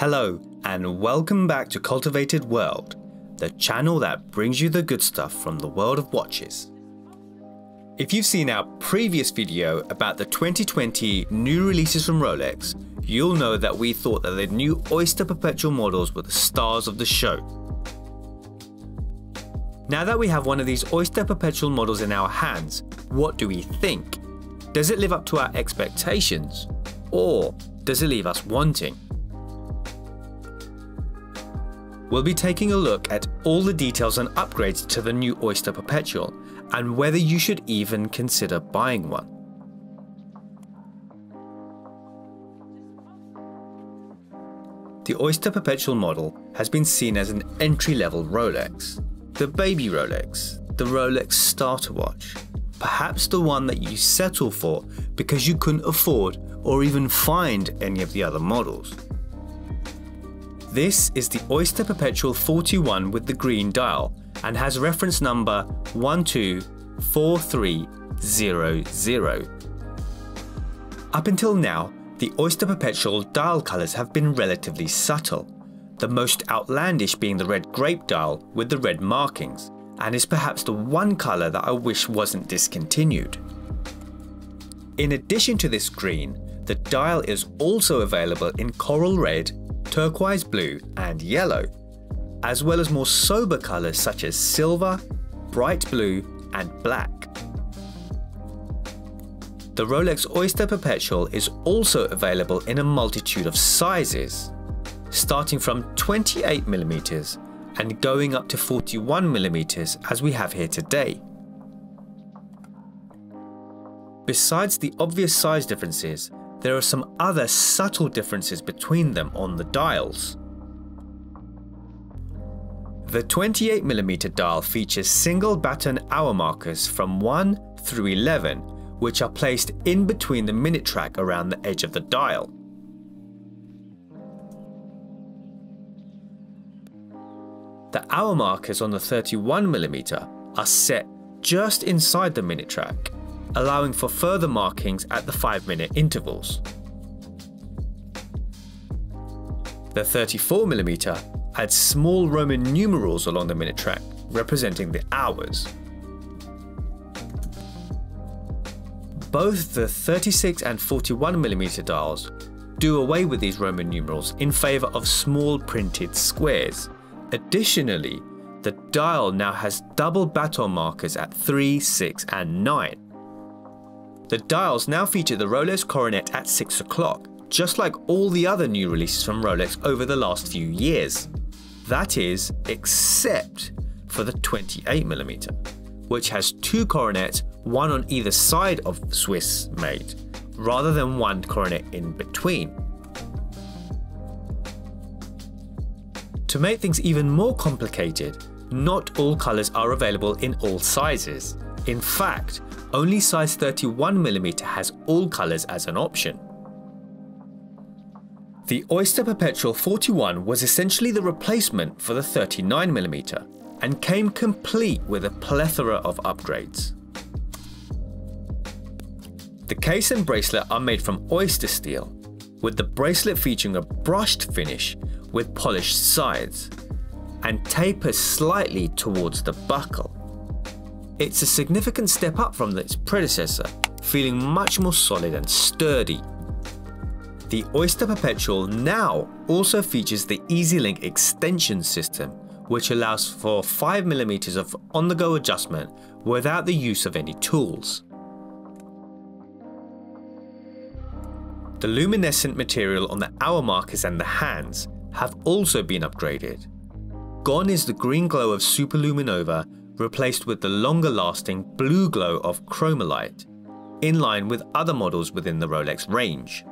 Hello and welcome back to Cultivated World, the channel that brings you the good stuff from the world of watches. If you've seen our previous video about the 2020 new releases from Rolex, you'll know that we thought that the new Oyster Perpetual models were the stars of the show. Now that we have one of these Oyster Perpetual models in our hands, what do we think? Does it live up to our expectations? Or does it leave us wanting? We'll be taking a look at all the details and upgrades to the new Oyster Perpetual and whether you should even consider buying one. The Oyster Perpetual model has been seen as an entry-level Rolex, the baby Rolex, the Rolex starter watch, perhaps the one that you settle for because you couldn't afford or even find any of the other models. This is the Oyster Perpetual 41 with the green dial and has reference number 124300. Up until now, the Oyster Perpetual dial colours have been relatively subtle, the most outlandish being the red grape dial with the red markings, and is perhaps the one colour that I wish wasn't discontinued. In addition to this green, the dial is also available in coral red, turquoise blue and yellow, as well as more sober colours such as silver, bright blue and black. The Rolex Oyster Perpetual is also available in a multitude of sizes, starting from 28mm and going up to 41mm as we have here today. Besides the obvious size differences, there are some other subtle differences between them on the dials. The 28mm dial features single baton hour markers from 1 through 11, which are placed in between the minute track around the edge of the dial. The hour markers on the 31mm are set just inside the minute track, allowing for further markings at the 5-minute intervals. The 34mm adds small Roman numerals along the minute track, representing the hours. Both the 36 and 41mm dials do away with these Roman numerals in favour of small printed squares. Additionally, the dial now has double baton markers at 3, 6 and 9. The dials now feature the Rolex coronet at 6 o'clock, just like all the other new releases from Rolex over the last few years. That is, except for the 28mm, which has two coronets, one on either side of Swiss made, rather than one coronet in between. To make things even more complicated, not all colours are available in all sizes. In fact, only size 31mm has all colours as an option. The Oyster Perpetual 41 was essentially the replacement for the 39mm and came complete with a plethora of upgrades. The case and bracelet are made from oyster steel, with the bracelet featuring a brushed finish with polished sides and tapers slightly towards the buckle. It's a significant step up from its predecessor, feeling much more solid and sturdy. The Oyster Perpetual now also features the EasyLink extension system, which allows for 5mm of on-the-go adjustment without the use of any tools. The luminescent material on the hour markers and the hands have also been upgraded. Gone is the green glow of Superluminova, replaced with the longer-lasting blue glow of Chromolite, in line with other models within the Rolex range.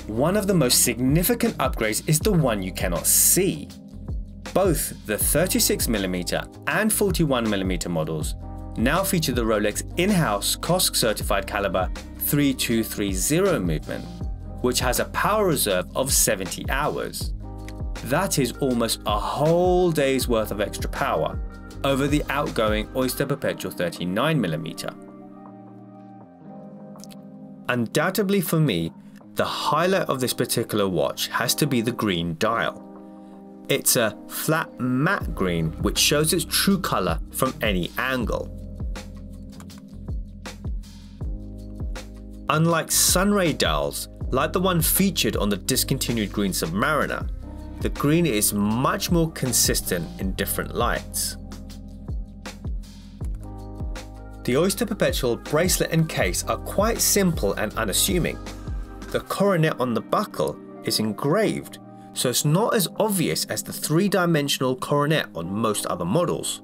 One of the most significant upgrades is the one you cannot see. Both the 36mm and 41mm models now feature the Rolex in-house COSC certified caliber 3230 movement, which has a power reserve of 70 hours. That is almost a whole day's worth of extra power over the outgoing Oyster Perpetual 39mm. Undoubtedly for me, the highlight of this particular watch has to be the green dial. It's a flat matte green which shows its true colour from any angle. Unlike sunray dials, like the one featured on the discontinued green Submariner, the green is much more consistent in different lights. The Oyster Perpetual bracelet and case are quite simple and unassuming. The coronet on the buckle is engraved, so it's not as obvious as the three-dimensional coronet on most other models.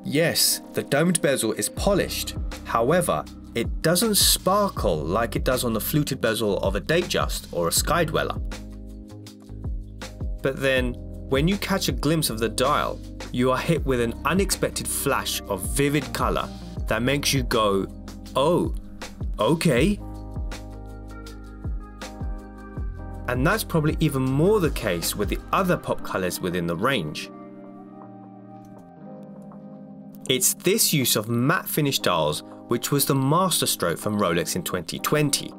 Yes, the domed bezel is polished, however, it doesn't sparkle like it does on the fluted bezel of a Datejust or a Skydweller. But then, when you catch a glimpse of the dial, you are hit with an unexpected flash of vivid colour that makes you go, oh, okay. And that's probably even more the case with the other pop colours within the range. It's this use of matte finish dials which was the masterstroke from Rolex in 2020.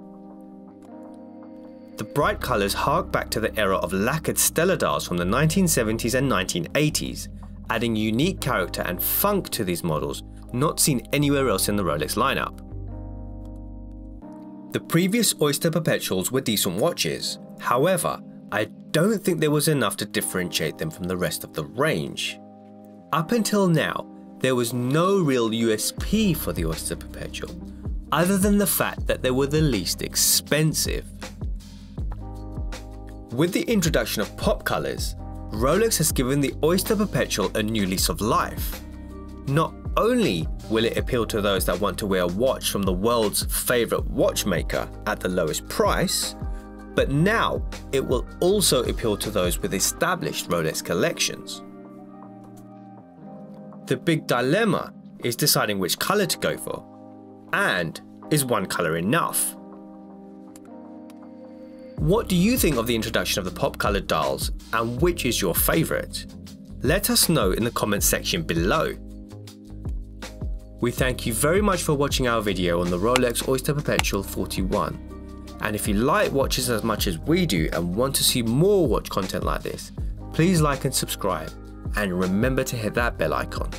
The bright colours hark back to the era of lacquered stellar dials from the 1970s and 1980s, adding unique character and funk to these models not seen anywhere else in the Rolex lineup. The previous Oyster Perpetuals were decent watches, however, I don't think there was enough to differentiate them from the rest of the range. Up until now, there was no real USP for the Oyster Perpetual, other than the fact that they were the least expensive. With the introduction of pop colours, Rolex has given the Oyster Perpetual a new lease of life. Not only will it appeal to those that want to wear a watch from the world's favourite watchmaker at the lowest price, but now it will also appeal to those with established Rolex collections. The big dilemma is deciding which colour to go for, and is one colour enough? What do you think of the introduction of the pop coloured dials, and which is your favourite? Let us know in the comments section below. We thank you very much for watching our video on the Rolex Oyster Perpetual 41, and if you like watches as much as we do and want to see more watch content like this, please like and subscribe, and remember to hit that bell icon.